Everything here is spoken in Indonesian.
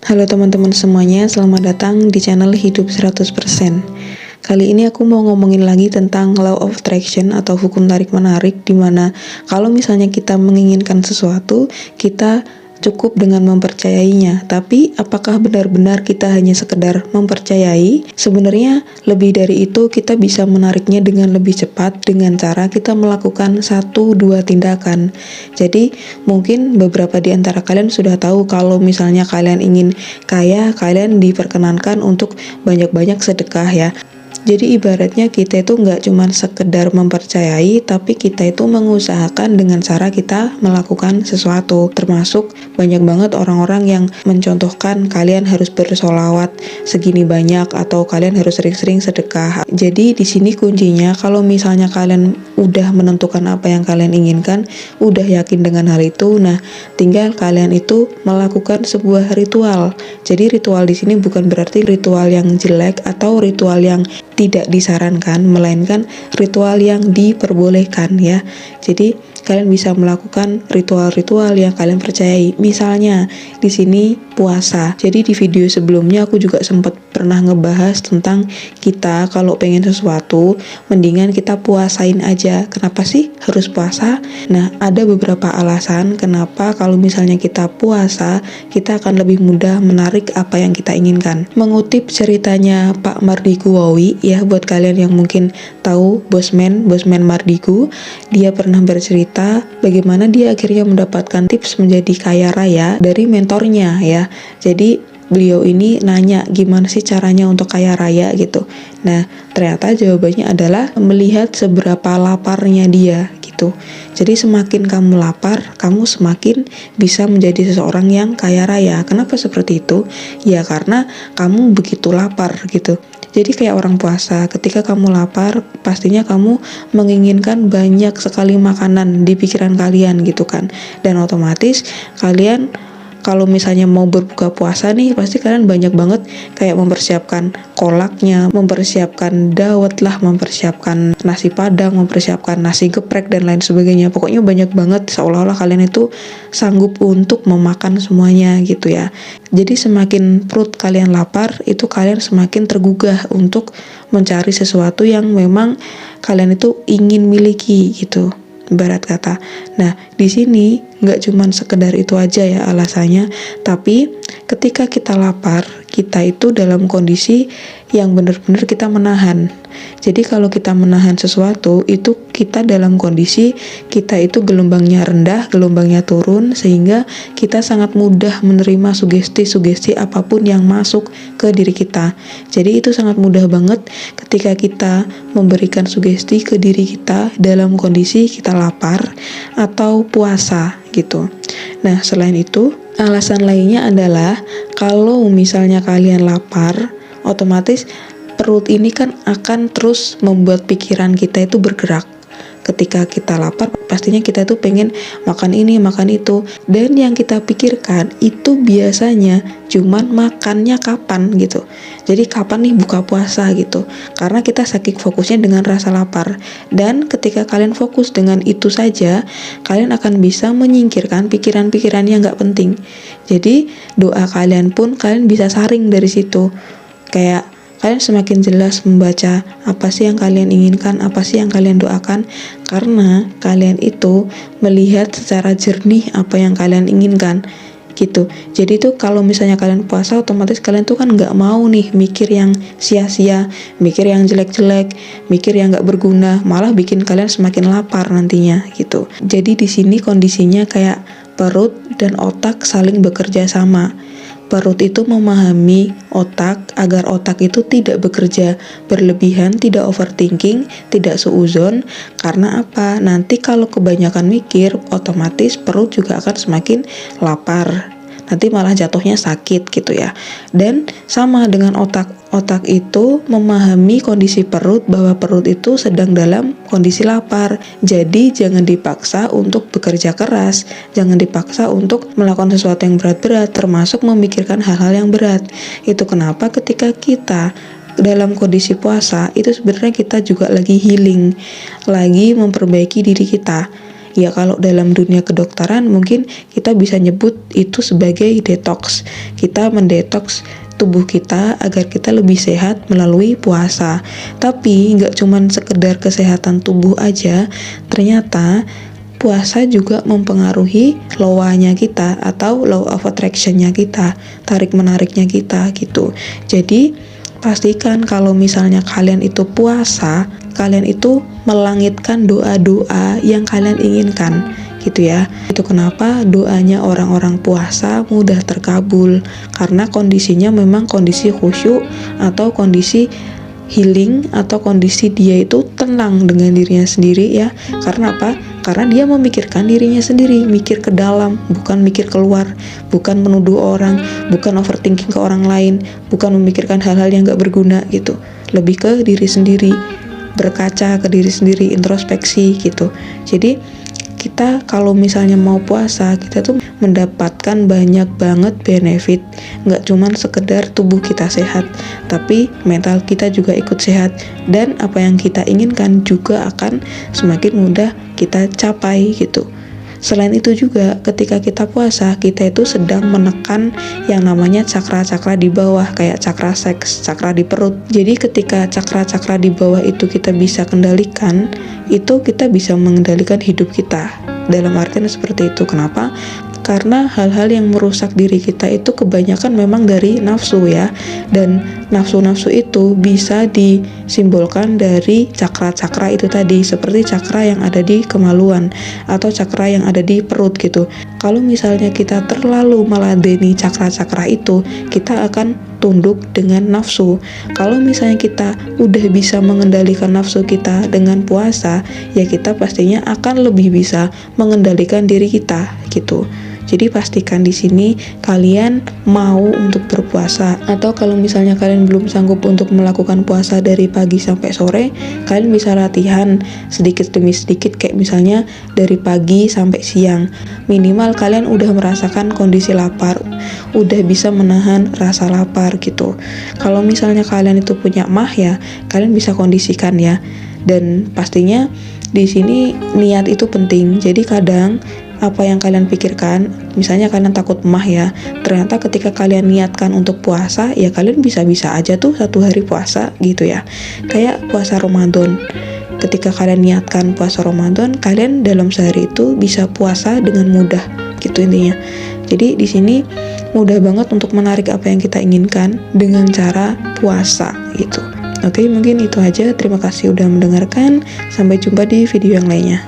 Halo teman-teman semuanya, selamat datang di channel Hidup 100%. Kali ini aku mau ngomongin lagi tentang Law of Attraction atau hukum tarik-menarik, dimana kalau misalnya kita menginginkan sesuatu, kita cukup dengan mempercayainya. Tapi apakah benar-benar kita hanya sekedar mempercayai? Sebenarnya lebih dari itu, kita bisa menariknya dengan lebih cepat dengan cara kita melakukan 1-2 tindakan. Jadi mungkin beberapa di antara kalian sudah tahu kalau misalnya kalian ingin kaya, kalian diperkenankan untuk banyak-banyak sedekah ya. Jadi ibaratnya kita itu nggak cuma sekedar mempercayai, tapi kita itu mengusahakan dengan cara kita melakukan sesuatu. Termasuk banyak banget orang-orang yang mencontohkan kalian harus bersolawat segini banyak atau kalian harus sering-sering sedekah. Jadi di sini kuncinya kalau misalnya kalian udah menentukan apa yang kalian inginkan, udah yakin dengan hal itu, nah tinggal kalian itu melakukan sebuah ritual. Jadi ritual di sini bukan berarti ritual yang jelek atau ritual yang tidak disarankan, melainkan ritual yang diperbolehkan ya. Jadi kalian bisa melakukan ritual-ritual yang kalian percayai. Misalnya di sini puasa. Jadi di video sebelumnya aku juga sempat pernah ngebahas tentang kita kalau pengen sesuatu, mendingan kita puasain aja. Kenapa sih harus puasa? Nah, ada beberapa alasan kenapa kalau misalnya kita puasa, kita akan lebih mudah menarik apa yang kita inginkan. Mengutip ceritanya Pak Mardigu ya, buat kalian yang mungkin tahu Bosman Mardigu, dia pernah bercerita bagaimana dia akhirnya mendapatkan tips menjadi kaya raya dari mentornya ya. Jadi beliau ini nanya gimana sih caranya untuk kaya raya gitu. Nah, ternyata jawabannya adalah melihat seberapa laparnya dia gitu. Jadi semakin kamu lapar, kamu semakin bisa menjadi seseorang yang kaya raya. Kenapa seperti itu? Ya karena kamu begitu lapar gitu. Jadi kayak orang puasa, ketika kamu lapar, pastinya kamu menginginkan banyak sekali makanan di pikiran kalian gitu kan. Dan otomatis kalian kalau misalnya mau berbuka puasa nih, pasti kalian banyak banget kayak mempersiapkan kolaknya, mempersiapkan dawet lah, mempersiapkan nasi padang, mempersiapkan nasi geprek dan lain sebagainya. Pokoknya banyak banget, seolah-olah kalian itu sanggup untuk memakan semuanya gitu ya. Jadi semakin perut kalian lapar, itu kalian semakin tergugah untuk mencari sesuatu yang memang kalian itu ingin miliki gitu, ibarat kata. Nah, di sini nggak cuman sekedar itu aja ya alasannya, tapi ketika kita lapar, kita itu dalam kondisi yang benar-benar kita menahan. Jadi kalau kita menahan sesuatu, itu kita dalam kondisi kita itu gelombangnya rendah, gelombangnya turun, sehingga kita sangat mudah menerima sugesti-sugesti apapun yang masuk ke diri kita. Jadi itu sangat mudah banget ketika kita memberikan sugesti ke diri kita dalam kondisi kita lapar atau puasa gitu. Nah, selain itu, alasan lainnya adalah kalau misalnya kalian lapar, otomatis perut ini kan akan terus membuat pikiran kita itu bergerak. Ketika kita lapar, pastinya kita tuh pengen makan ini, makan itu. Dan yang kita pikirkan itu biasanya cuman makannya kapan gitu. Jadi kapan nih buka puasa gitu. Karena kita saking fokusnya dengan rasa lapar. Dan ketika kalian fokus dengan itu saja, kalian akan bisa menyingkirkan pikiran-pikiran yang gak penting. Jadi doa kalian pun kalian bisa saring dari situ. Kayak kalian semakin jelas membaca apa sih yang kalian inginkan, apa sih yang kalian doakan, karena kalian itu melihat secara jernih apa yang kalian inginkan gitu. Jadi tuh kalau misalnya kalian puasa, otomatis kalian tuh kan nggak mau nih mikir yang sia-sia, mikir yang jelek-jelek, mikir yang nggak berguna, malah bikin kalian semakin lapar nantinya gitu. Jadi di sini kondisinya kayak perut dan otak saling bekerja sama. Perut itu memahami otak agar otak itu tidak bekerja berlebihan, tidak overthinking, tidak suuzon. Karena apa? Nanti kalau kebanyakan mikir, otomatis perut juga akan semakin lapar. Nanti malah jatuhnya sakit gitu ya. Dan sama dengan otak itu memahami kondisi perut, bahwa perut itu sedang dalam kondisi lapar. Jadi jangan dipaksa untuk bekerja keras, jangan dipaksa untuk melakukan sesuatu yang berat-berat, termasuk memikirkan hal-hal yang berat. Itu kenapa ketika kita dalam kondisi puasa, itu sebenarnya kita juga lagi healing, lagi memperbaiki diri kita. Ya kalau dalam dunia kedokteran mungkin kita bisa nyebut itu sebagai detox. Kita mendetoks tubuh kita agar kita lebih sehat melalui puasa. Tapi nggak cuman sekedar kesehatan tubuh aja, ternyata puasa juga mempengaruhi law-nya kita atau law of attraction-nya kita, tarik menariknya kita gitu. Jadi pastikan kalau misalnya kalian itu puasa, kalian itu melangitkan doa-doa yang kalian inginkan gitu ya. Itu kenapa doanya orang-orang puasa mudah terkabul, karena kondisinya memang kondisi khusyuk atau kondisi healing atau kondisi dia itu tenang dengan dirinya sendiri ya. Karena apa? Karena dia memikirkan dirinya sendiri, mikir ke dalam, bukan mikir keluar, bukan menuduh orang, bukan overthinking ke orang lain, bukan memikirkan hal-hal yang gak berguna gitu. Lebih ke diri sendiri, berkaca ke diri sendiri, introspeksi gitu. Jadi kita kalau misalnya mau puasa, kita tuh mendapatkan banyak banget benefit. Nggak cuman sekedar tubuh kita sehat, tapi mental kita juga ikut sehat. Dan apa yang kita inginkan juga akan semakin mudah kita capai gitu. Selain itu juga ketika kita puasa, kita itu sedang menekan yang namanya cakra-cakra di bawah, kayak cakra seks, cakra di perut. Jadi ketika cakra-cakra di bawah itu kita bisa kendalikan, itu kita bisa mengendalikan hidup kita. Dalam artian seperti itu. Kenapa? Karena hal-hal yang merusak diri kita itu kebanyakan memang dari nafsu ya. Dan nafsu-nafsu itu bisa disimbolkan dari cakra-cakra itu tadi, seperti cakra yang ada di kemaluan atau cakra yang ada di perut gitu. Kalau misalnya kita terlalu meladeni cakra-cakra itu, kita akan tunduk dengan nafsu. Kalau misalnya kita udah bisa mengendalikan nafsu kita dengan puasa, ya kita pastinya akan lebih bisa mengendalikan diri kita gitu. Jadi pastikan di sini kalian mau untuk berpuasa, atau kalau misalnya kalian belum sanggup untuk melakukan puasa dari pagi sampai sore, kalian bisa latihan sedikit demi sedikit, kayak misalnya dari pagi sampai siang. Minimal kalian udah merasakan kondisi lapar, udah bisa menahan rasa lapar gitu. Kalau misalnya kalian itu punya emah ya, kalian bisa kondisikan ya. Dan pastinya di sini niat itu penting. Jadi kadang apa yang kalian pikirkan, misalnya kalian takut emah ya, ternyata ketika kalian niatkan untuk puasa, ya kalian bisa-bisa aja tuh 1 hari puasa gitu ya. Kayak puasa Ramadan, ketika kalian niatkan puasa Ramadan, kalian dalam sehari itu bisa puasa dengan mudah gitu intinya. Jadi di sini mudah banget untuk menarik apa yang kita inginkan dengan cara puasa gitu. Oke, mungkin itu aja. Terima kasih udah mendengarkan. Sampai jumpa di video yang lainnya.